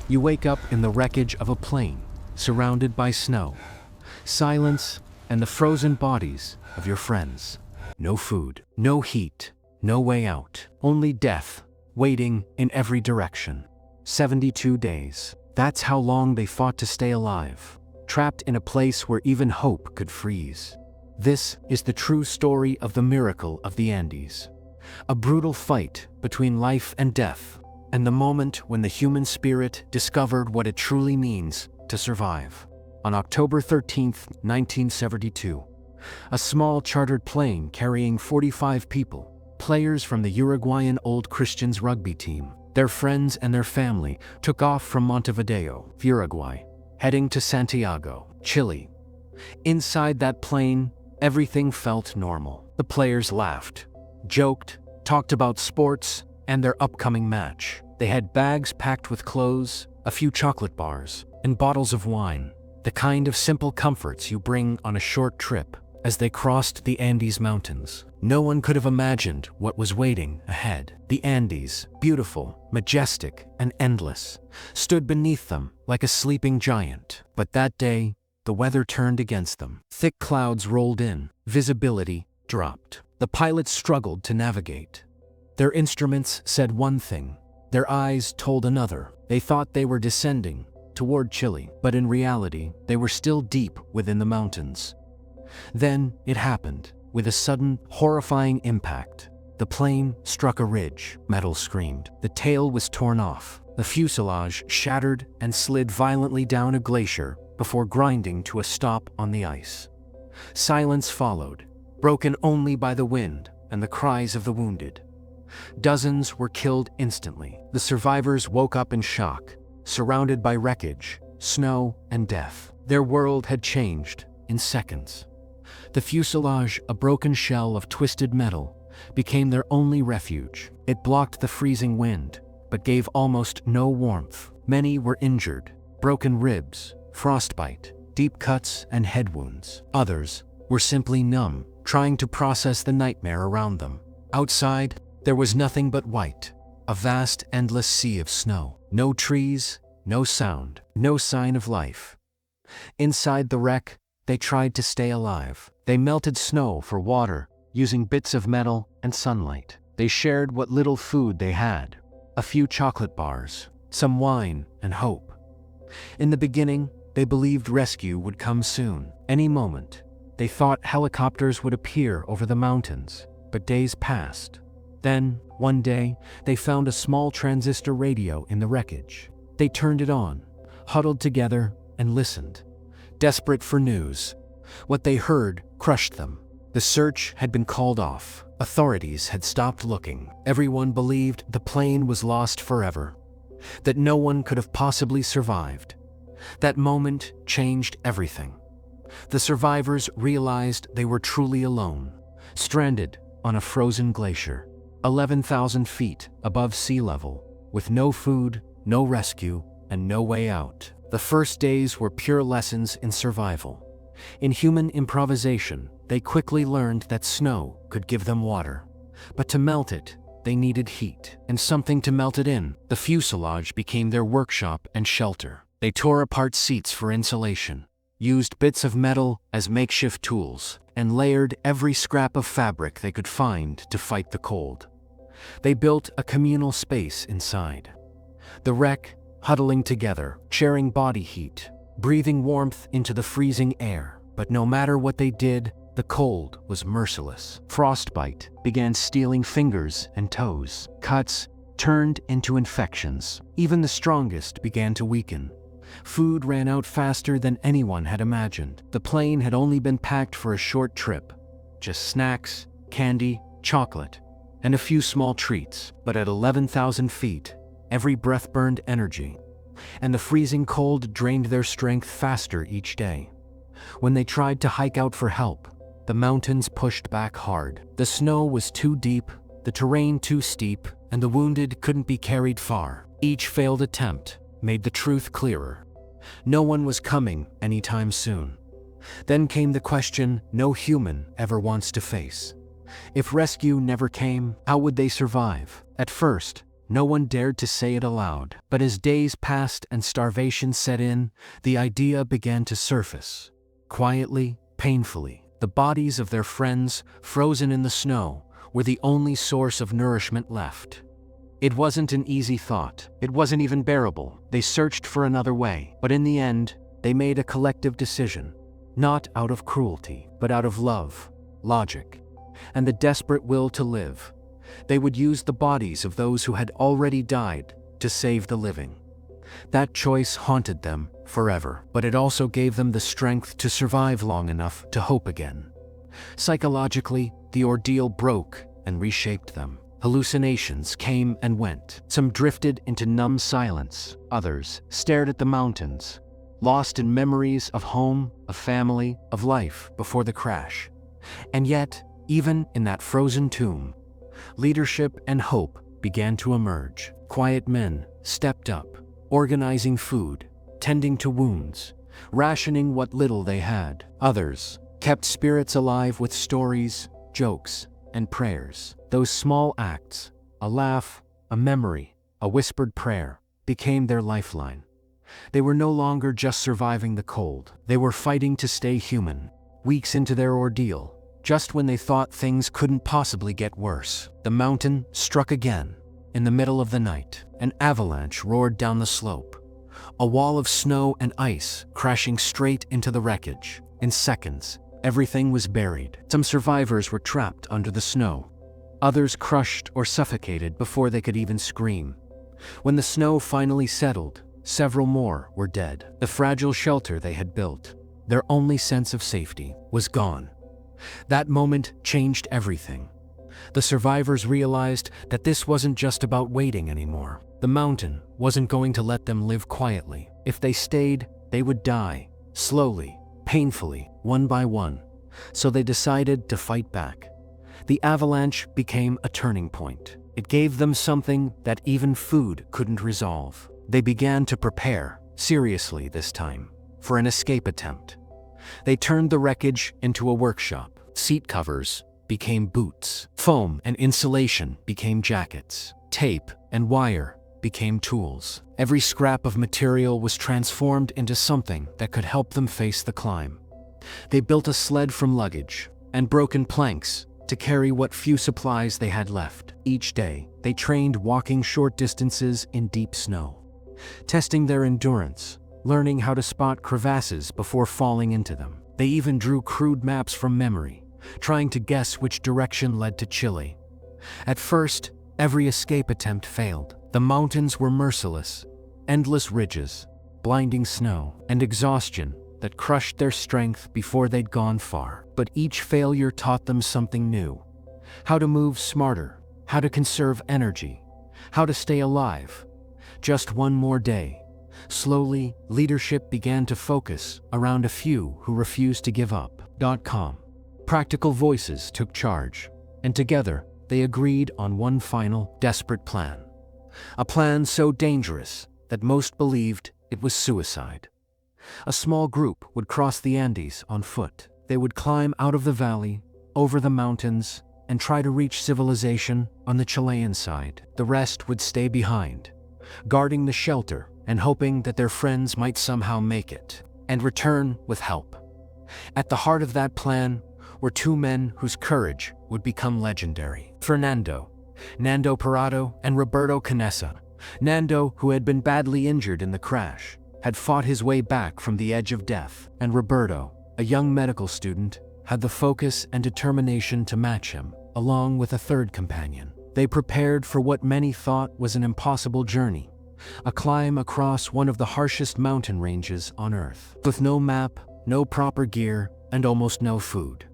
You wake up in the wreckage of a plane, surrounded by snow, silence, and the frozen bodies of your friends. No food, no heat, no way out, only death, waiting in every direction. 72 days. That's how long they fought to stay alive, trapped in a place where even hope could freeze. This is the true story of the miracle of the Andes. A brutal fight between life and death, and the moment when the human spirit discovered what it truly means to survive. On October 13, 1972, a small chartered plane carrying 45 people, players from the Uruguayan Old Christians rugby team, their friends and their family, took off from Montevideo, Uruguay, heading to Santiago, Chile. Inside that plane, everything felt normal. The players laughed, joked, talked about sports and their upcoming match. They had bags packed with clothes, a few chocolate bars, and bottles of wine, the kind of simple comforts you bring on a short trip. As they crossed the Andes Mountains, no one could have imagined what was waiting ahead. The Andes, beautiful, majestic, and endless, stood beneath them like a sleeping giant. But that day, the weather turned against them. Thick clouds rolled in, visibility dropped. The pilots struggled to navigate. Their instruments said one thing, their eyes told another. They thought they were descending toward Chile, but in reality, they were still deep within the mountains. Then it happened, with a sudden, horrifying impact. The plane struck a ridge. Metal screamed. The tail was torn off. The fuselage shattered and slid violently down a glacier before grinding to a stop on the ice. Silence followed, broken only by the wind and the cries of the wounded. Dozens were killed instantly. The survivors woke up in shock, surrounded by wreckage, snow, and death. Their world had changed in seconds. The fuselage, a broken shell of twisted metal, became their only refuge. It blocked the freezing wind, but gave almost no warmth. Many were injured, broken ribs, frostbite, deep cuts, and head wounds. Others were simply numb, trying to process the nightmare around them. Outside, there was nothing but white, a vast, endless sea of snow. No trees, no sound, no sign of life. Inside the wreck, they tried to stay alive. They melted snow for water, using bits of metal and sunlight. They shared what little food they had, a few chocolate bars, some wine, and hope. In the beginning, they believed rescue would come soon, any moment. They thought helicopters would appear over the mountains, but days passed. Then, one day, they found a small transistor radio in the wreckage. They turned it on, huddled together, and listened, desperate for news. What they heard crushed them. The search had been called off. Authorities had stopped looking. Everyone believed the plane was lost forever, that no one could have possibly survived. That moment changed everything. The survivors realized they were truly alone, stranded on a frozen glacier, 11,000 feet above sea level, with no food, no rescue, and no way out. The first days were pure lessons in survival. In human improvisation, they quickly learned that snow could give them water. But to melt it, they needed heat, and something to melt it in. The fuselage became their workshop and shelter. They tore apart seats for insulation, used bits of metal as makeshift tools, and layered every scrap of fabric they could find to fight the cold. They built a communal space inside. The wreck, huddling together, sharing body heat, breathing warmth into the freezing air. But no matter what they did, the cold was merciless. Frostbite began stealing fingers and toes. Cuts turned into infections. Even the strongest began to weaken. Food ran out faster than anyone had imagined. The plane had only been packed for a short trip. Just snacks, candy, chocolate, and a few small treats. But at 11,000 feet, every breath burned energy, and the freezing cold drained their strength faster each day. When they tried to hike out for help, the mountains pushed back hard. The snow was too deep, the terrain too steep, and the wounded couldn't be carried far. Each failed attempt made the truth clearer. No one was coming anytime soon. Then came the question no human ever wants to face. If rescue never came, how would they survive? At first, No one dared to say it aloud. But as days passed and starvation set in, the idea began to surface. Quietly, painfully, the bodies of their friends, frozen in the snow, were the only source of nourishment left. It wasn't an easy thought. It wasn't even bearable. They searched for another way. But in the end, they made a collective decision. Not out of cruelty, but out of love, logic, and the desperate will to live. They would use the bodies of those who had already died to save the living. That choice haunted them forever, but it also gave them the strength to survive long enough to hope again. Psychologically, the ordeal broke and reshaped them. Hallucinations came and went. Some drifted into numb silence. Others stared at the mountains, lost in memories of home, of family, of life before the crash. And yet, even in that frozen tomb, leadership and hope began to emerge. Quiet men stepped up, organizing food, tending to wounds, rationing what little they had. Others kept spirits alive with stories, jokes, and prayers. Those small acts, a laugh, a memory, a whispered prayer, became their lifeline. They were no longer just surviving the cold. They were fighting to stay human. Weeks into their ordeal, just when they thought things couldn't possibly get worse, the mountain struck again. In the middle of the night, an avalanche roared down the slope, a wall of snow and ice crashing straight into the wreckage. In seconds, everything was buried. Some survivors were trapped under the snow. Others crushed or suffocated before they could even scream. When the snow finally settled, several more were dead. The fragile shelter they had built, their only sense of safety, was gone. That moment changed everything. The survivors realized that this wasn't just about waiting anymore. The mountain wasn't going to let them live quietly. If they stayed, they would die, slowly, painfully, one by one. So they decided to fight back. The avalanche became a turning point. It gave them something that even food couldn't resolve. They began to prepare, seriously this time, for an escape attempt. They turned the wreckage into a workshop. Seat covers became boots. Foam and insulation became jackets. Tape and wire became tools. Every scrap of material was transformed into something that could help them face the climb. They built a sled from luggage and broken planks to carry what few supplies they had left. Each day, they trained walking short distances in deep snow, testing their endurance, learning how to spot crevasses before falling into them. They even drew crude maps from memory, trying to guess which direction led to Chile. At first, every escape attempt failed. The mountains were merciless, endless ridges, blinding snow, and exhaustion that crushed their strength before they'd gone far. But each failure taught them something new: how to move smarter, how to conserve energy, how to stay alive. Just one more day. Slowly, leadership began to focus around a few who refused to give up. Practical voices took charge, and together they agreed on one final, desperate plan. A plan so dangerous that most believed it was suicide. A small group would cross the Andes on foot. They would climb out of the valley, over the mountains, and try to reach civilization on the Chilean side. The rest would stay behind, guarding the shelter and hoping that their friends might somehow make it and return with help. At the heart of that plan were two men whose courage would become legendary: Nando Parrado, and Roberto Canessa. Nando, who had been badly injured in the crash, had fought his way back from the edge of death, and Roberto, a young medical student, had the focus and determination to match him, along with a third companion. They prepared for what many thought was an impossible journey, a climb across one of the harshest mountain ranges on Earth. With no map, no proper gear, and almost no food.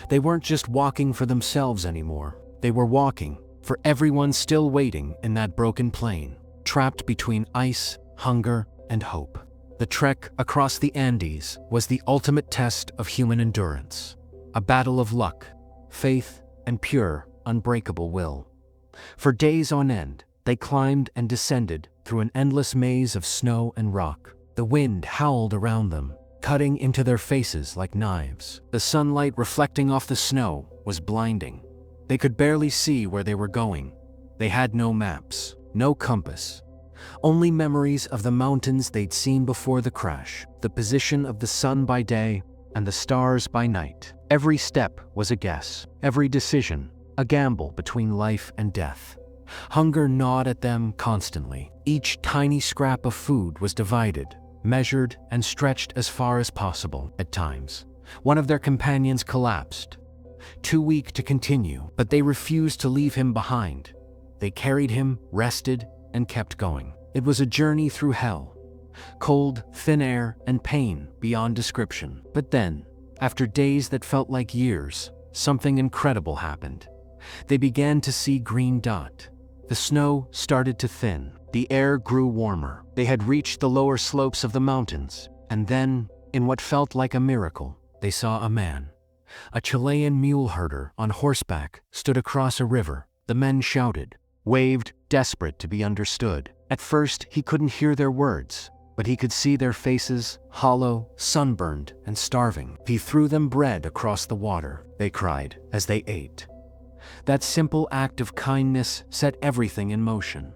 They weren't just walking for themselves anymore. They were walking for everyone still waiting in that broken plain, trapped between ice, hunger, and hope. The trek across the Andes was the ultimate test of human endurance, a battle of luck, faith, and pure, unbreakable will. For days on end, they climbed and descended through an endless maze of snow and rock. The wind howled around them, cutting into their faces like knives. The sunlight reflecting off the snow was blinding. They could barely see where they were going. They had no maps, no compass. Only memories of the mountains they'd seen before the crash, the position of the sun by day and the stars by night. Every step was a guess, every decision a gamble between life and death. Hunger gnawed at them constantly. Each tiny scrap of food was divided, measured, and stretched as far as possible. At times, one of their companions collapsed, too weak to continue, but they refused to leave him behind. They carried him, rested, and kept going. It was a journey through hell, cold, thin air, and pain beyond description. But then, after days that felt like years, something incredible happened. They began to see green dot. The snow started to thin. The air grew warmer. They had reached the lower slopes of the mountains, and then, in what felt like a miracle, they saw a man. A Chilean mule herder on horseback stood across a river. The men shouted, waved, desperate to be understood. At first, he couldn't hear their words, but he could see their faces, hollow, sunburned, and starving. He threw them bread across the water, they cried, as they ate. That simple act of kindness set everything in motion.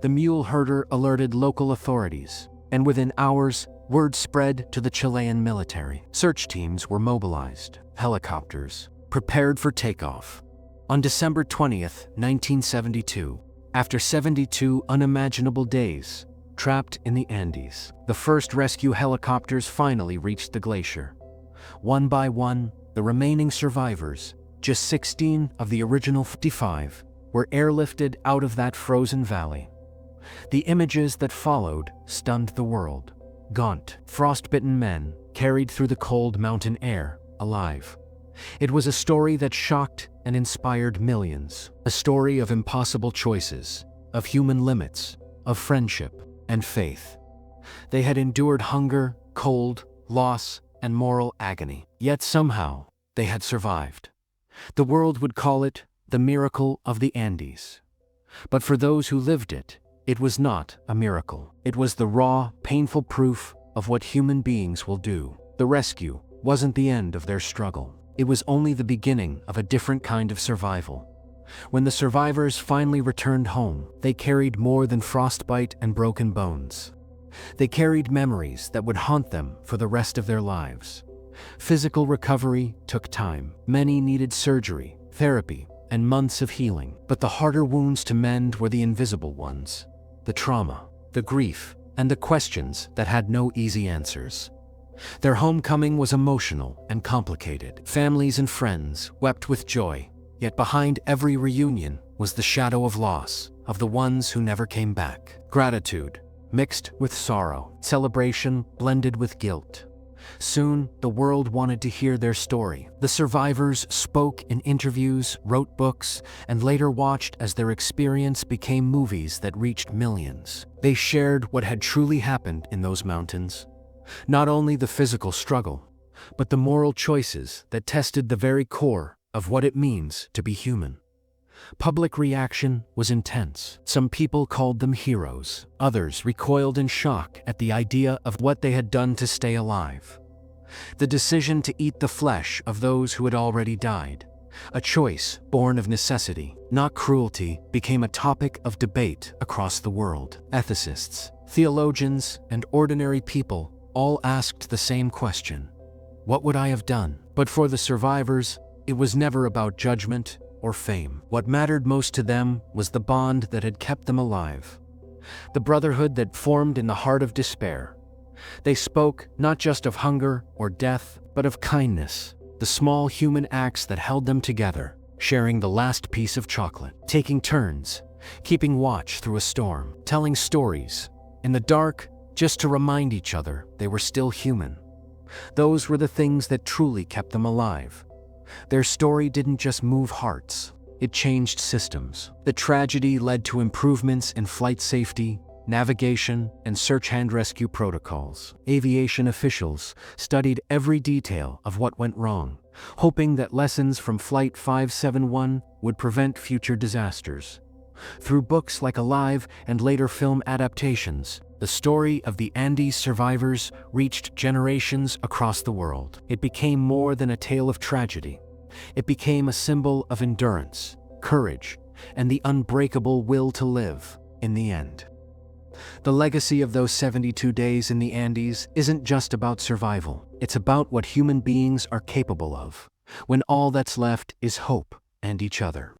The mule herder alerted local authorities, and within hours, word spread to the Chilean military. Search teams were mobilized, helicopters prepared for takeoff. On December 20th, 1972, after 72 unimaginable days, trapped in the Andes, the first rescue helicopters finally reached the glacier. One by one, the remaining survivors, just 16 of the original 55, were airlifted out of that frozen valley. The images that followed stunned the world. Gaunt, frostbitten men carried through the cold mountain air, alive. It was a story that shocked and inspired millions. A story of impossible choices, of human limits, of friendship and faith. They had endured hunger, cold, loss, and moral agony. Yet somehow, they had survived. The world would call it the miracle of the Andes. But for those who lived it, it was not a miracle. It was the raw, painful proof of what human beings will do. The rescue wasn't the end of their struggle. It was only the beginning of a different kind of survival. When the survivors finally returned home, they carried more than frostbite and broken bones. They carried memories that would haunt them for the rest of their lives. Physical recovery took time. Many needed surgery, therapy, and months of healing. But the harder wounds to mend were the invisible ones. The trauma, the grief, and the questions that had no easy answers. Their homecoming was emotional and complicated. Families and friends wept with joy, yet behind every reunion was the shadow of loss, of the ones who never came back. Gratitude mixed with sorrow, celebration blended with guilt. Soon, the world wanted to hear their story. The survivors spoke in interviews, wrote books, and later watched as their experience became movies that reached millions. They shared what had truly happened in those mountains. Not only the physical struggle, but the moral choices that tested the very core of what it means to be human. Public reaction was intense. Some people called them heroes. Others recoiled in shock at the idea of what they had done to stay alive. The decision to eat the flesh of those who had already died, a choice born of necessity, not cruelty, became a topic of debate across the world. Ethicists, theologians, and ordinary people all asked the same question: what would I have done? But for the survivors, it was never about judgment or fame. What mattered most to them was the bond that had kept them alive, the brotherhood that formed in the heart of despair. They spoke not just of hunger or death, but of kindness, the small human acts that held them together, sharing the last piece of chocolate, taking turns, keeping watch through a storm, telling stories in the dark just to remind each other they were still human. Those were the things that truly kept them alive. Their story didn't just move hearts, it changed systems. The tragedy led to improvements in flight safety, navigation, and search and rescue protocols. Aviation officials studied every detail of what went wrong, hoping that lessons from Flight 571 would prevent future disasters. Through books like Alive and later film adaptations, the story of the Andes survivors reached generations across the world. It became more than a tale of tragedy. It became a symbol of endurance, courage, and the unbreakable will to live. in the end. The legacy of those 72 days in the Andes isn't just about survival. It's about what human beings are capable of, when all that's left is hope and each other.